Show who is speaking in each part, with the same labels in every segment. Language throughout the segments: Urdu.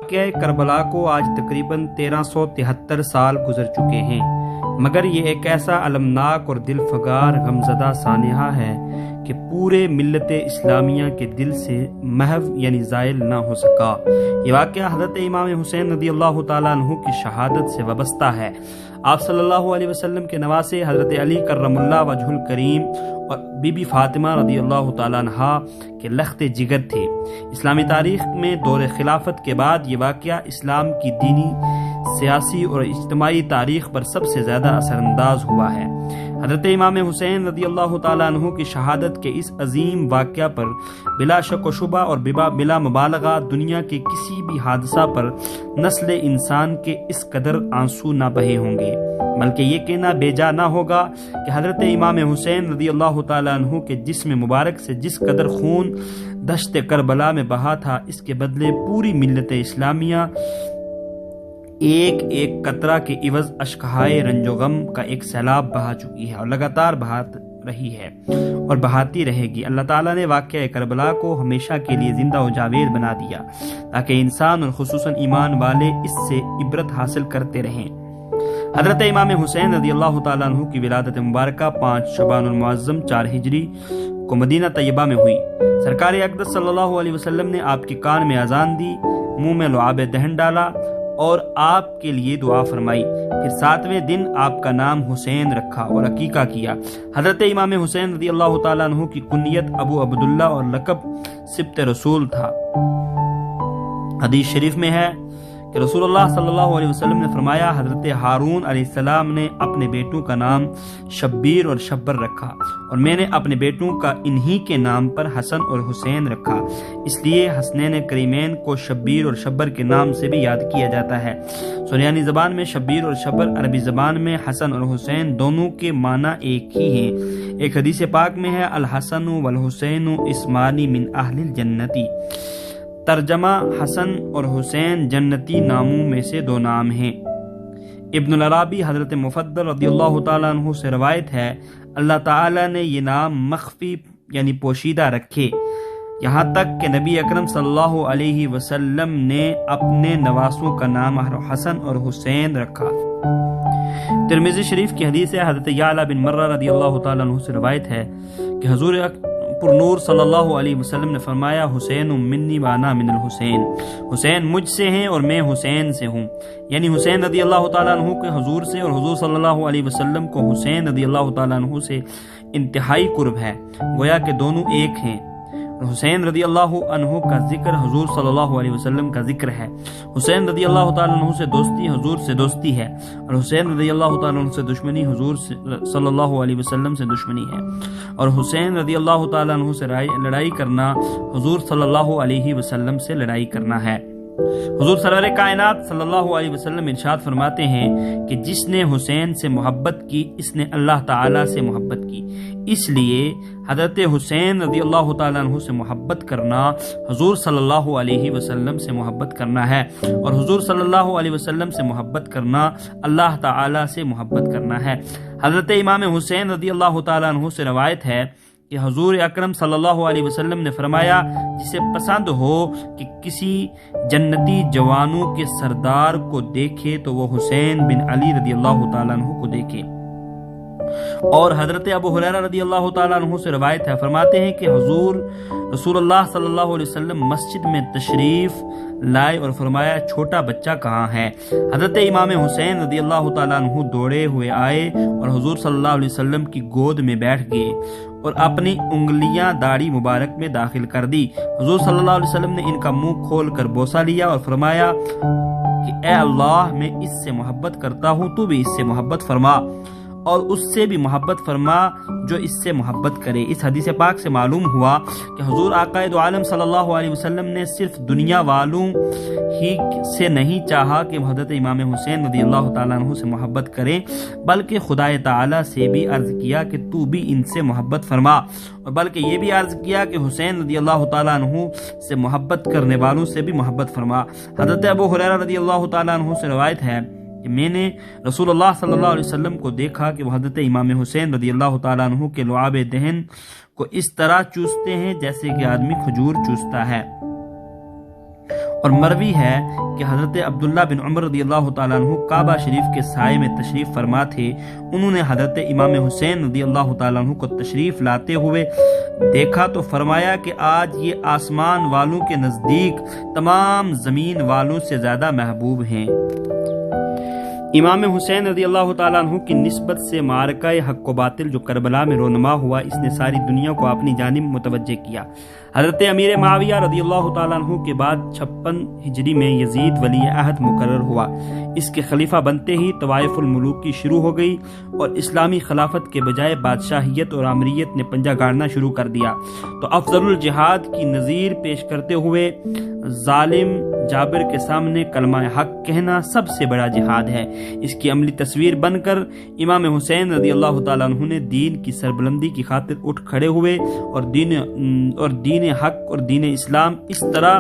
Speaker 1: واقعہ کربلا کو آج تقریباً 1373 سال گزر چکے ہیں، مگر یہ ایک ایسا المناک اور دل فگار غمزدہ سانحہ ہے کہ پورے ملت اسلامیہ کے دل سے محو یعنی زائل نہ ہو سکا۔ یہ واقعہ حضرت امام حسین رضی اللہ تعالیٰ عنہ کی شہادت سے وابستہ ہے۔ آپ صلی اللہ علیہ وسلم کے نواسے حضرت علی کرم اللہ وجہ الکریم اور بی بی فاطمہ رضی اللہ تعالیٰ عنہا کے لخت جگر تھے۔ اسلامی تاریخ میں دور خلافت کے بعد یہ واقعہ اسلام کی دینی، سیاسی اور اجتماعی تاریخ پر سب سے زیادہ اثر انداز ہوا ہے۔ حضرت امام حسین رضی اللہ تعالیٰ عنہ کی شہادت کے اس عظیم واقعہ پر بلا شک و شبہ اور بلا مبالغہ دنیا کے کسی بھی حادثہ پر نسل انسان کے اس قدر آنسو نہ بہے ہوں گے، بلکہ یہ کہنا بے جا نہ ہوگا کہ حضرت امام حسین رضی اللہ تعالیٰ عنہ کے جسم مبارک سے جس قدر خون دشت کربلا میں بہا تھا، اس کے بدلے پوری ملت اسلامیہ ایک ایک قطرہ کے عوض اشکہائے رنج و غم کا ایک سیلاب بہا چکی ہے اور لگاتار بہا رہی ہے اور بہاتی رہے گی۔ اللہ تعالیٰ نے واقعہ کربلا کو ہمیشہ کے لیے زندہ و جاوید بنا دیا تاکہ انسان اور خصوصاً ایمان والے اس سے عبرت حاصل کرتے رہیں۔ حضرت امام حسین رضی اللہ تعالیٰ عنہ کی ولادت مبارکہ 5 شعبان المعظم 4 ہجری کو مدینہ طیبہ میں ہوئی۔ سرکار اقدس صلی اللہ علیہ وسلم نے آپ کے کان میں اذان دی، منہ میں لعاب دہن ڈالا اور آپ کے لیے دعا فرمائی۔ پھر 7ویں دن آپ کا نام حسین رکھا اور عقیقہ کیا۔ حضرت امام حسین رضی اللہ تعالیٰ عنہ کی کنیت ابو عبداللہ اور لقب سبط رسول تھا۔ حدیث شریف میں ہے کہ رسول اللہ صلی اللہ علیہ وسلم نے فرمایا، حضرت ہارون علیہ السلام نے اپنے بیٹوں کا نام شبیر اور شبر رکھا اور میں نے اپنے بیٹوں کا انہی کے نام پر حسن اور حسین رکھا، اس لیے حسنین کریمین کو شبیر اور شبر کے نام سے بھی یاد کیا جاتا ہے۔ سریانی زبان میں شبیر اور شبر، عربی زبان میں حسن اور حسین دونوں کے معنی ایک ہی ہیں۔ ایک حدیث پاک میں ہے، الحسن والحسین اسمانی من اہل الجنتی، ترجمہ حسن اور حسین جنتی ناموں میں سے 2 نام ہیں۔ ابن العرابی حضرت مفضل رضی اللہ تعالیٰ عنہ سے روایت ہے، اللہ تعالیٰ نے یہ نام مخفی یعنی پوشیدہ رکھے، یہاں تک کہ نبی اکرم صلی اللہ علیہ وسلم نے اپنے نواسوں کا نام حسن اور حسین رکھا۔ ترمذی شریف کی حدیث ہے، حضرت یعلا بن مرہ رضی اللہ تعالیٰ عنہ سے روایت ہے کہ حضور پر نور صلی اللہ علیہ وسلم نے فرمایا، حسین منی وانا من الحسین، حسین مجھ سے ہیں اور میں حسین سے ہوں، یعنی حسین رضی اللہ تعالیٰ عنہ کے حضور سے اور حضور صلی اللہ علیہ وسلم کو حسین رضی اللہ تعالیٰ عنہ سے انتہائی قرب ہے، گویا کہ دونوں ایک ہیں۔ حسین رضی اللہ عنہ کا ذکر حضور صلی اللہ علیہ وسلم کا ذکر ہے۔ حسین رضی اللہ تعالیٰ عنہ سے دوستی حضور سے دوستی ہے اور حسین رضی اللہ تعالیٰ عنہ سے دشمنی حضور صلی اللہ علیہ وسلم سے دشمنی ہے، اور حسین رضی اللہ تعالیٰ عنہ سے لڑائی کرنا حضور صلی اللہ علیہ وسلم سے لڑائی کرنا ہے۔ حضور سرور کائنات صلی اللہ علیہ وسلم ارشاد فرماتے ہیں کہ جس نے حسین سے محبت کی اس نے اللہ تعالیٰ سے محبت کی، اس لیے حضرت حسین رضی اللہ تعالیٰ عنہ سے محبت کرنا حضور صلی اللہ علیہ وسلم سے محبت کرنا ہے، اور حضور صلی اللہ علیہ وسلم سے محبت کرنا اللہ تعالیٰ سے محبت کرنا ہے۔ حضرت امام حسین رضی اللہ تعالیٰ عنہ سے روایت ہے کہ حضور اکرم صلی اللہ علیہ وسلم نے فرمایا، جسے پسند ہو کہ کسی جنتی جوانوں کے سردار کو دیکھے تو وہ حسین بن علی رضی اللہ تعالیٰ عنہ کو دیکھے۔ اور حضرت ابو ہریرہ رضی اللہ تعالیٰ عنہ سے روایت ہے، فرماتے ہیں کہ حضور رسول اللہ صلی اللہ علیہ وسلم مسجد میں تشریف لائے اور فرمایا، چھوٹا بچہ کہاں ہے؟ حضرت امام حسین رضی اللہ تعالیٰ عنہ دوڑے ہوئے آئے اور حضور صلی اللہ علیہ وسلم کی گود میں بیٹھ گئے اور اپنی انگلیاں داڑھی مبارک میں داخل کر دی۔ حضور صلی اللہ علیہ وسلم نے ان کا منہ کھول کر بوسہ لیا اور فرمایا کہ اے اللہ، میں اس سے محبت کرتا ہوں، تو بھی اس سے محبت فرما اور اس سے بھی محبت فرما جو اس سے محبت کرے۔ اس حدیث پاک سے معلوم ہوا کہ حضور آقا دو عالم صلی اللہ علیہ وسلم نے صرف دنیا والوں ہی سے نہیں چاہا کہ حضرت امام حسین رضی اللہ تعالیٰ عنہ سے محبت کریں، بلکہ خدا تعالیٰ سے بھی عرض کیا کہ تو بھی ان سے محبت فرما، اور بلکہ یہ بھی عرض کیا کہ حسین رضی اللہ تعالیٰ عنہ سے محبت کرنے والوں سے بھی محبت فرما۔ حضرت ابو ہریرہ رضی اللہ تعالیٰ عنہ سے روایت ہے کہ میں نے رسول اللہ صلی اللہ علیہ وسلم کو دیکھا کہ وہ حضرت امام حسین رضی اللہ تعالیٰ عنہ کے لعاب دہن کو اس طرح چوستے ہیں جیسے کہ آدمی کھجور چوستا ہے، اور مروی ہے کہ حضرت عبداللہ بن عمر رضی اللہ تعالیٰ عنہ کعبہ شریف کے سائے میں تشریف فرما تھے. انہوں نے حضرت امام حسین رضی اللہ تعالیٰ عنہ کو تشریف لاتے ہوئے دیکھا تو فرمایا کہ آج یہ آسمان والوں کے نزدیک تمام زمین والوں سے زیادہ محبوب ہیں. امام حسین رضی اللہ تعالیٰ عنہ کی نسبت سے معرکہ حق و باطل جو کربلا میں رونما ہوا، اس نے ساری دنیا کو اپنی جانب متوجہ کیا. حضرت امیر معاویہ رضی اللہ تعالیٰ عنہ کے بعد 56 ہجری میں یزید ولی عہد مقرر ہوا. اس کے خلیفہ بنتے ہی طوائف الملوک کی شروع ہو گئی اور اسلامی خلافت کے بجائے بادشاہیت اور آمریت نے پنجہ گاڑنا شروع کر دیا. تو افضل الجہاد کی نظیر پیش کرتے ہوئے ظالم جابر کے سامنے کلمہ حق کہنا سب سے بڑا جہاد ہے. اس کی عملی تصویر بن کر امام حسین رضی اللہ تعالیٰ عنہ نے دین کی سربلندی کی خاطر اٹھ کھڑے ہوئے اور دین حق اور دین اسلام اس طرح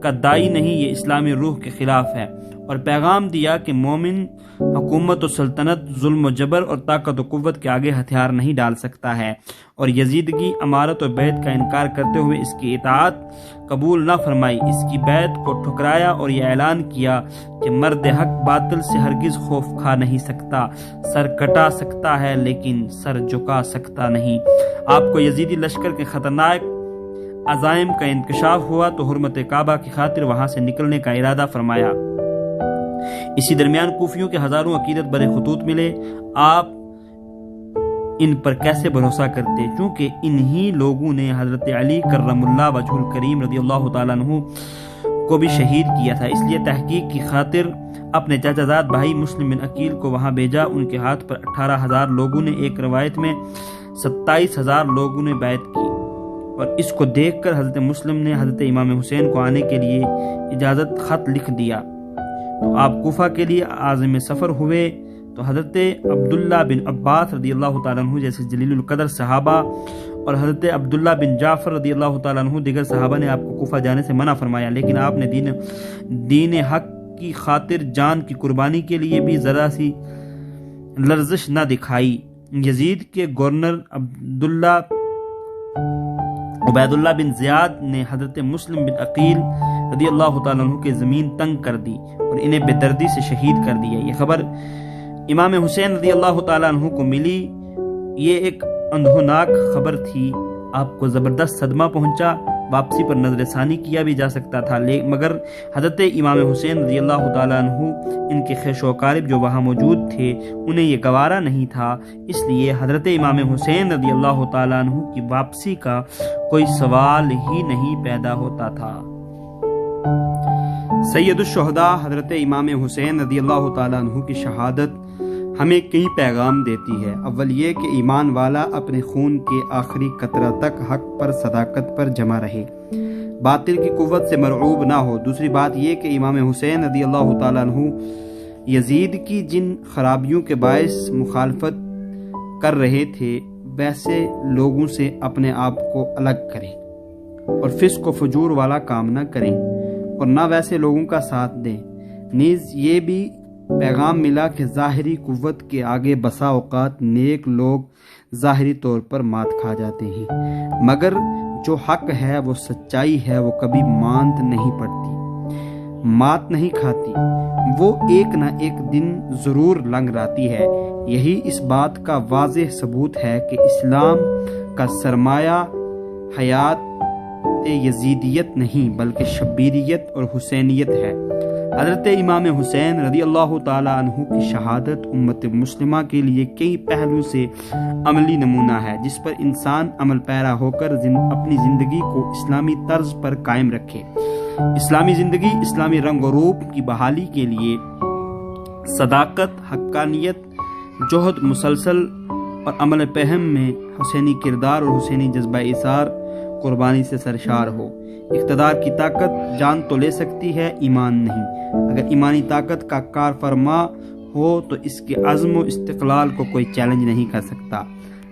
Speaker 1: کا دائی نہیں، یہ اسلامی روح کے خلاف ہے، اور پیغام دیا کہ مومن حکومت و سلطنت، ظلم و جبر اور طاقت و قوت کے آگے ہتھیار نہیں ڈال سکتا ہے. اور یزیدگی، امارت اور بیعت کا انکار کرتے ہوئے اس کی اطاعت قبول نہ فرمائی، اس کی بیعت کو ٹھکرایا اور یہ اعلان کیا کہ مرد حق باطل سے ہرگز خوف کھا نہیں سکتا، سر کٹا سکتا ہے لیکن سر جھکا سکتا نہیں. آپ کو یزیدی لشکر کے خطرناک عزائم کا انکشاف ہوا تو حرمت کعبہ کی خاطر وہاں سے نکلنے کا ارادہ فرمایا. اسی درمیان کوفیوں کے ہزاروں عقیدت برے خطوط ملے. آپ ان پر کیسے بھروسہ کرتے؟ چونکہ انہی لوگوں نے حضرت علی کرم اللہ وجہ الکریم رضی اللہ تعالیٰ عنہ کو بھی شہید کیا تھا. اس لیے تحقیق کی خاطر اپنے چچا زاد بھائی مسلم بن عقیل کو وہاں بھیجا. ان کے ہاتھ پر 18,000 لوگوں نے، ایک روایت میں 27,000 لوگوں نے بیعت کی. اور اس کو دیکھ کر حضرت مسلم نے حضرت امام حسین کو آنے کے لیے اجازت خط لکھ دیا. تو آپ کوفہ کے لیے عازم سفر ہوئے تو حضرت عبداللہ بن عباس رضی اللہ تعالیٰ عنہ جیسے جلیل القدر صحابہ اور حضرت عبداللہ بن جعفر رضی اللہ تعالیٰ عنہ دیگر صحابہ نے آپ کو کوفہ جانے سے منع فرمایا، لیکن آپ نے دین حق کی خاطر جان کی قربانی کے لیے بھی ذرا سی لرزش نہ دکھائی. یزید کے گورنر عبید اللہ بن زیاد نے حضرت مسلم بن عقیل رضی اللہ تعالیٰ عنہ کے زمین تنگ کر دی اور انہیں بے دردی سے شہید کر دیا. یہ خبر امام حسین رضی اللہ تعالیٰ عنہ کو ملی. یہ ایک اندھوناک خبر تھی. آپ کو زبردست صدمہ پہنچا. واپسی پر نظر ثانی کیا بھی جا سکتا تھا، مگر حضرت امام حسین رضی اللہ تعالیٰ عنہ ان کے خیش و اقارب جو وہاں موجود تھے انہیں یہ گوارا نہیں تھا. اس لیے حضرت امام حسین رضی اللہ تعالیٰ عنہ کی واپسی کا کوئی سوال ہی نہیں پیدا ہوتا تھا. سید الشہداء حضرت امام حسین رضی اللہ تعالیٰ عنہ کی شہادت ہمیں کئی پیغام دیتی ہے. اول یہ کہ ایمان والا اپنے خون کے آخری قطرہ تک حق پر، صداقت پر جمع رہے، باطل کی قوت سے مرعوب نہ ہو. دوسری بات یہ کہ امام حسین رضی اللہ تعالیٰ عنہ یزید کی جن خرابیوں کے باعث مخالفت کر رہے تھے ویسے لوگوں سے اپنے آپ کو الگ کریں اور فسق و فجور والا کام نہ کریں اور نہ ویسے لوگوں کا ساتھ دیں. نیز یہ بھی پیغام ملا کہ ظاہری قوت کے آگے بسا اوقات نیک لوگ ظاہری طور پر مات کھا جاتے ہیں، مگر جو حق ہے، وہ سچائی ہے، وہ کبھی مانت نہیں پڑتی، مات نہیں کھاتی، وہ ایک نہ ایک دن ضرور لنگ لاتی ہے. یہی اس بات کا واضح ثبوت ہے کہ اسلام کا سرمایہ حیات یزیدیت نہیں بلکہ شبیریت اور حسینیت ہے. حضرت امام حسین رضی اللہ تعالیٰ عنہ کی شہادت امت مسلمہ کے لیے کئی پہلو سے عملی نمونہ ہے جس پر انسان عمل پیرا ہو کر اپنی زندگی کو اسلامی طرز پر قائم رکھے. اسلامی زندگی اسلامی رنگ و روپ کی بحالی کے لیے صداقت، حقانیت، جہد مسلسل اور عمل پہم میں حسینی کردار اور حسینی جذبہ ایثار قربانی سے سرشار ہو. اقتدار کی طاقت جان تو لے سکتی ہے، ایمان نہیں. اگر ایمانی طاقت کا کار فرما ہو تو اس کے عزم و استقلال کو کوئی چیلنج نہیں کر سکتا.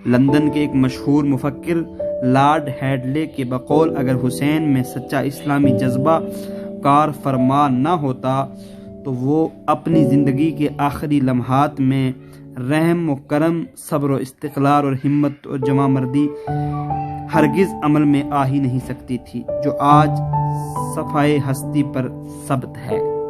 Speaker 1: لندن کے ایک مشہور مفکر لارڈ ہیڈلے کے بقول اگر حسین میں سچا اسلامی جذبہ کار فرما نہ ہوتا تو وہ اپنی زندگی کے آخری لمحات میں رحم و کرم، صبر و استقلال اور ہمت اور جمع مردی ہرگز عمل میں آ ہی نہیں سکتی تھی جو آج صفحۂ ہستی پر ثبت ہے۔